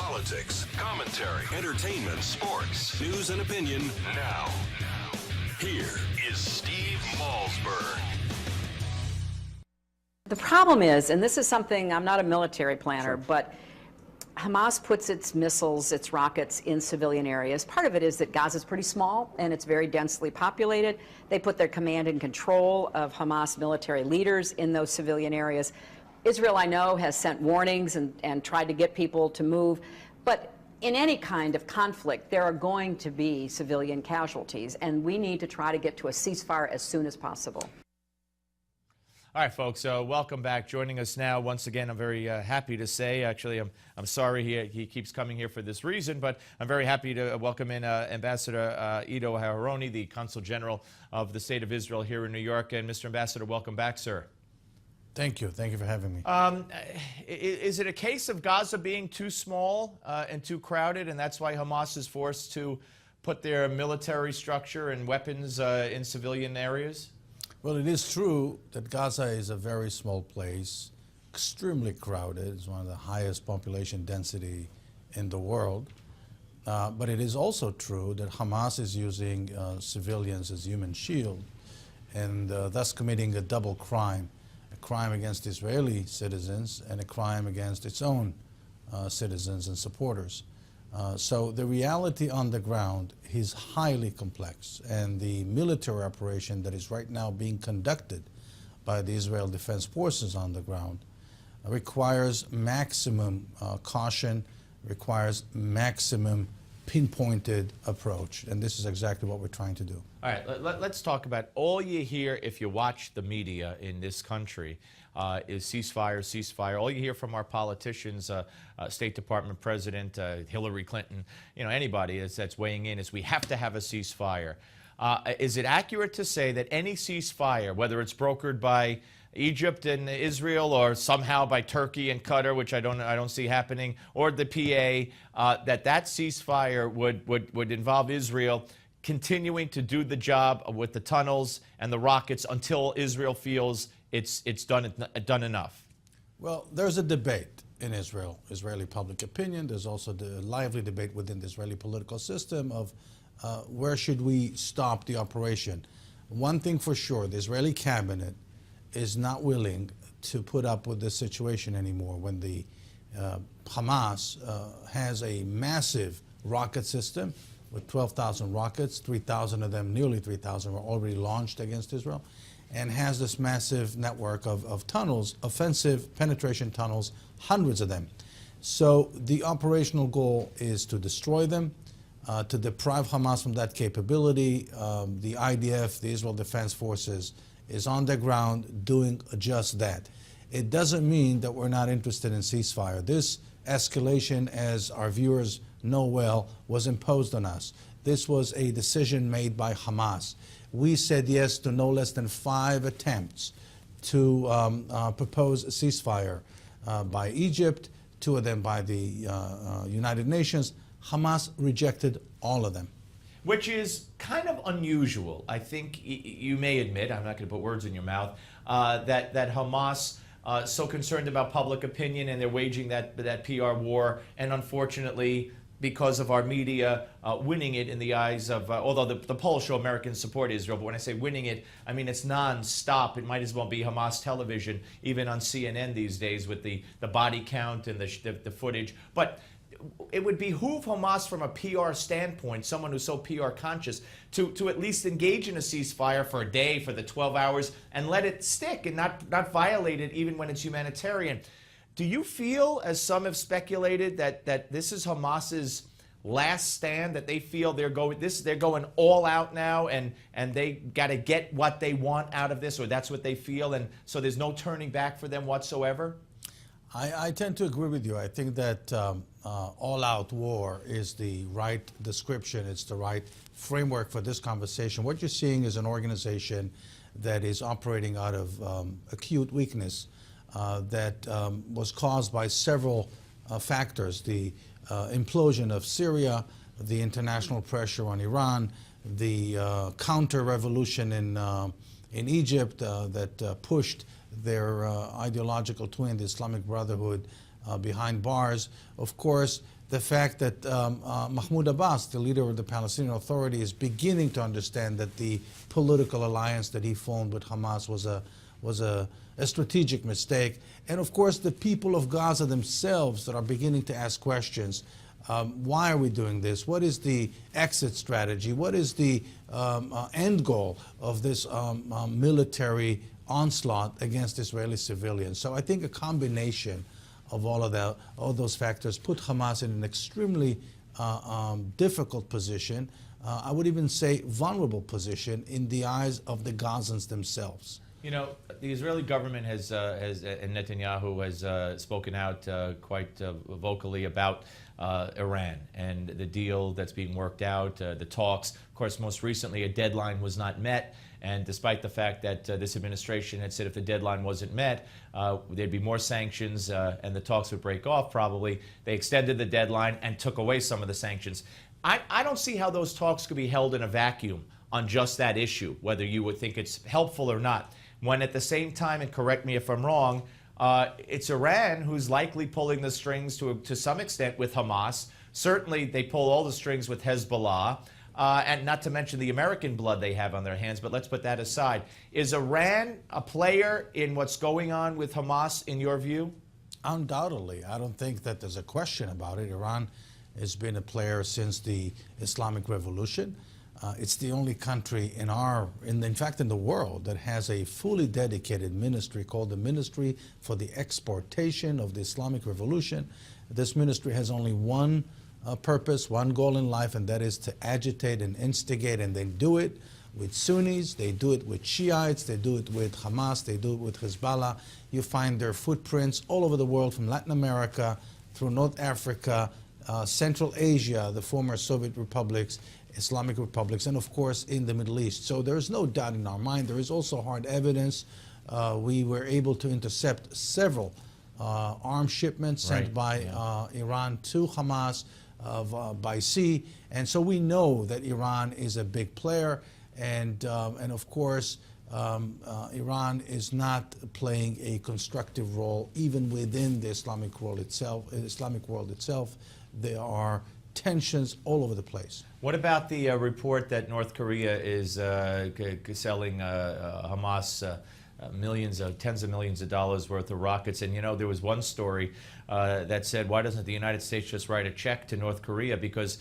Politics, commentary, entertainment, sports, news and opinion now. Here is Steve Malzberg. The problem is, and this is something, I'm not a military planner, but Hamas puts its missiles, its rockets in civilian areas. Part of it is that Gaza is pretty small and it's very densely populated. They put their command and control of Hamas military leaders in those civilian areas. Israel, I know, has sent warnings and tried to get people to move. But in any kind of conflict, there are going to be civilian casualties, and we need to try to get to a ceasefire as soon as possible. All right, folks, welcome back. Joining us now, once again, I'm very happy to say, actually, I'm sorry he keeps coming here for this reason, but I'm very happy to welcome in Ambassador Ido Aharoni, the Consul General of the State of Israel here in New York. And Mr. Ambassador, welcome back, sir. Thank you. Thank you for having me. Is it a case of Gaza being too small and too crowded, and that's why Hamas is forced to put their military structure and weapons in civilian areas? Well, it is true that Gaza is a very small place, extremely crowded. It's one of the highest population density in the world. But it is also true that Hamas is using civilians as human shield and thus committing a double crime. A crime against Israeli citizens and a crime against its own citizens and supporters. So the reality on the ground is highly complex, and the military operation that is right now being conducted by the Israel Defense Forces on the ground requires maximum caution, requires maximum pinpointed approach, and this is exactly what we're trying to do. All right, let's talk about all you hear if you watch the media in this country is ceasefire, ceasefire. All you hear from our politicians, State Department President, Hillary Clinton, anybody that's weighing in is we have to have a ceasefire. Is it accurate to say that any ceasefire, whether it's brokered by Egypt and Israel, or somehow by Turkey and Qatar, which I don't see happening, or the PA, that ceasefire would involve Israel continuing to do the job with the tunnels and the rockets until Israel feels it's done enough? Well, there's a debate in Israel, Israeli public opinion. There's also the lively debate within the Israeli political system of where should we stop the operation. One thing for sure, the Israeli cabinet is not willing to put up with this situation anymore when the Hamas has a massive rocket system with 12,000 rockets, 3,000 of them, nearly 3,000 were already launched against Israel, and has this massive network of tunnels, offensive penetration tunnels, hundreds of them. So the operational goal is to destroy them, to deprive Hamas from that capability. The IDF, the Israel Defense Forces, is on the ground doing just that. It doesn't mean that we're not interested in ceasefire. This escalation, as our viewers know well, was imposed on us. This was a decision made by Hamas. We said yes to no less than 5 attempts to propose a ceasefire by Egypt, 2 of them by the United Nations. Hamas rejected all of them. Which is kind of unusual. I think you may admit, I'm not going to put words in your mouth, that Hamas so concerned about public opinion and they're waging that PR war, and unfortunately, because of our media winning it in the eyes of, although the polls show Americans support Israel, but when I say winning it, I mean it's non-stop. It might as well be Hamas television, even on CNN these days with the body count and the footage. But it would behoove Hamas from a PR standpoint, someone who's so PR conscious, to at least engage in a ceasefire for a day, for the 12 hours, and let it stick and not violate it even when it's humanitarian. Do you feel, as some have speculated, that this is Hamas's last stand, that they feel they're going all out now and they got to get what they want out of this, or that's what they feel, and so there's no turning back for them whatsoever? I tend to agree with you. I think that all-out war is the right description. It's the right framework for this conversation. What you're seeing is an organization that is operating out of acute weakness that was caused by several factors. The implosion of Syria, the international pressure on Iran, the counter-revolution in Egypt that pushed their ideological twin, the Islamic Brotherhood, behind bars. Of course, the fact that Mahmoud Abbas, the leader of the Palestinian Authority, is beginning to understand that the political alliance that he formed with Hamas was a strategic mistake. And of course, the people of Gaza themselves that are beginning to ask questions. Why are we doing this? What is the exit strategy? What is the end goal of this military onslaught against Israeli civilians? So I think a combination of all those factors put Hamas in an extremely difficult position. I would even say vulnerable position in the eyes of the Gazans themselves. You know, the Israeli government and Netanyahu has spoken out quite vocally about Iran and the deal that's being worked out, the talks. Of course, most recently, a deadline was not met. And despite the fact that this administration had said if the deadline wasn't met, there'd be more sanctions and the talks would break off probably, they extended the deadline and took away some of the sanctions. I don't see how those talks could be held in a vacuum on just that issue, whether you would think it's helpful or not, when at the same time, and correct me if I'm wrong, it's Iran who's likely pulling the strings to some extent with Hamas. Certainly, they pull all the strings with Hezbollah. And not to mention the American blood they have on their hands, but let's put that aside. Is Iran a player in what's going on with Hamas, in your view? Undoubtedly. I don't think that there's a question about it. Iran has been a player since the Islamic Revolution. It's the only country in fact in the world that has a fully dedicated ministry called the Ministry for the Exportation of the Islamic Revolution. This ministry has only one purpose, one goal in life, and that is to agitate and instigate, and they do it with Sunnis, they do it with Shiites, they do it with Hamas, they do it with Hezbollah. You find their footprints all over the world, from Latin America through North Africa, Central Asia, the former Soviet republics, Islamic republics, and of course in the Middle East. So there's no doubt in our mind. There is also hard evidence. We were able to intercept several arms shipments sent by Iran to Hamas by sea, and so we know that Iran is a big player, and of course Iran is not playing a constructive role even within the Islamic world itself. There are tensions all over the place. What about the report that North Korea is selling Hamas tens of millions of dollars worth of rockets? And you know, there was one story that said, why doesn't the United States just write a check to North Korea? Because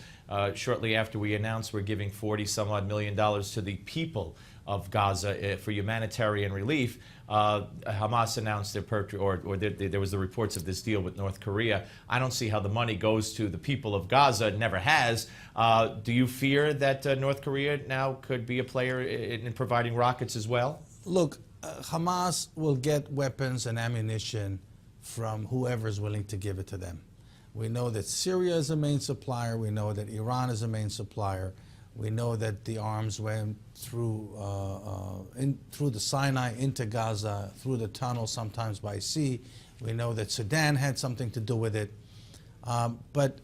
shortly after we announced we're giving $40-some-odd million to the people of Gaza for humanitarian relief, Hamas announced their purchase, or there was the reports of this deal with North Korea. I don't see how the money goes to the people of Gaza. It never has. Do you fear that North Korea now could be a player in providing rockets as well? Look, Hamas will get weapons and ammunition from whoever is willing to give it to them. We know that Syria is a main supplier. We know that Iran is a main supplier. We know that the arms went through the Sinai into Gaza, through the tunnel, sometimes by sea. We know that Sudan had something to do with it. But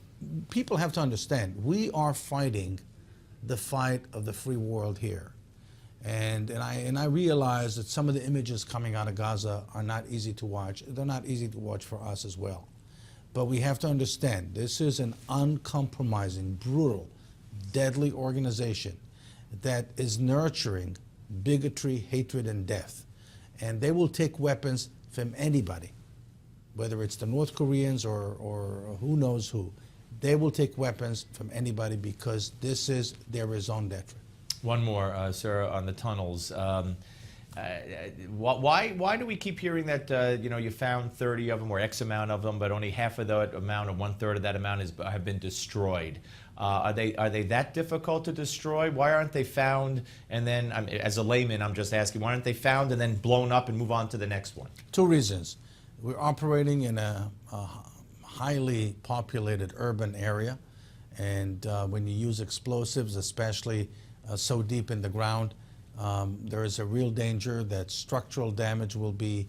people have to understand, we are fighting the fight of the free world here. And I realize that some of the images coming out of Gaza are not easy to watch. They're not easy to watch for us as well. But we have to understand, this is an uncompromising, brutal, deadly organization that is nurturing bigotry, hatred, and death. And they will take weapons from anybody, whether it's the North Koreans or who knows who. They will take weapons from anybody because this is their raison d'etre. One more, Sarah, on the tunnels. Why do we keep hearing that you found 30 of them or X amount of them, but only half of that amount or 1/3 of that amount have been destroyed? Are they that difficult to destroy? Why aren't they found and then, as a layman, I'm just asking, why aren't they found and then blown up and move on to the next one? Two reasons. We're operating in a highly populated urban area, and when you use explosives, especially so deep in the ground, there is a real danger that structural damage will be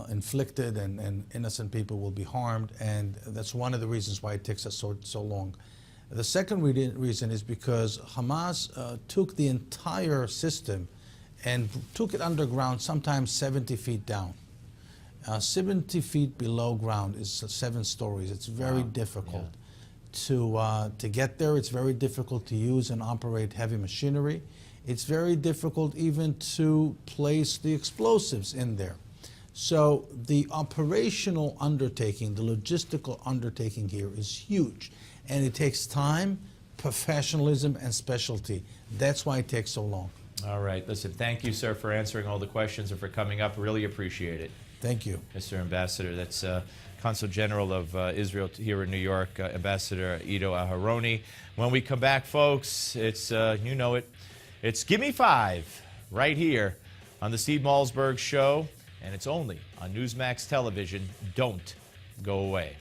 inflicted and innocent people will be harmed, and that's one of the reasons why it takes us so long. The second reason is because Hamas took the entire system and took it underground, sometimes 70 feet down. 70 feet below ground is 7 stories. It's very difficult to get there. It's very difficult to use and operate heavy machinery. It's very difficult even to place the explosives in there. So the operational undertaking, the logistical undertaking here is huge. And it takes time, professionalism, and specialty. That's why it takes so long. All right. Listen, thank you, sir, for answering all the questions and for coming up. Really appreciate it. Thank you. Mr. Ambassador. That's Consul General of Israel here in New York, Ambassador Ido Aharoni. When we come back, folks, it's, you know it, it's Give Me Five right here on the Steve Malzberg Show, and it's only on Newsmax Television. Don't go away.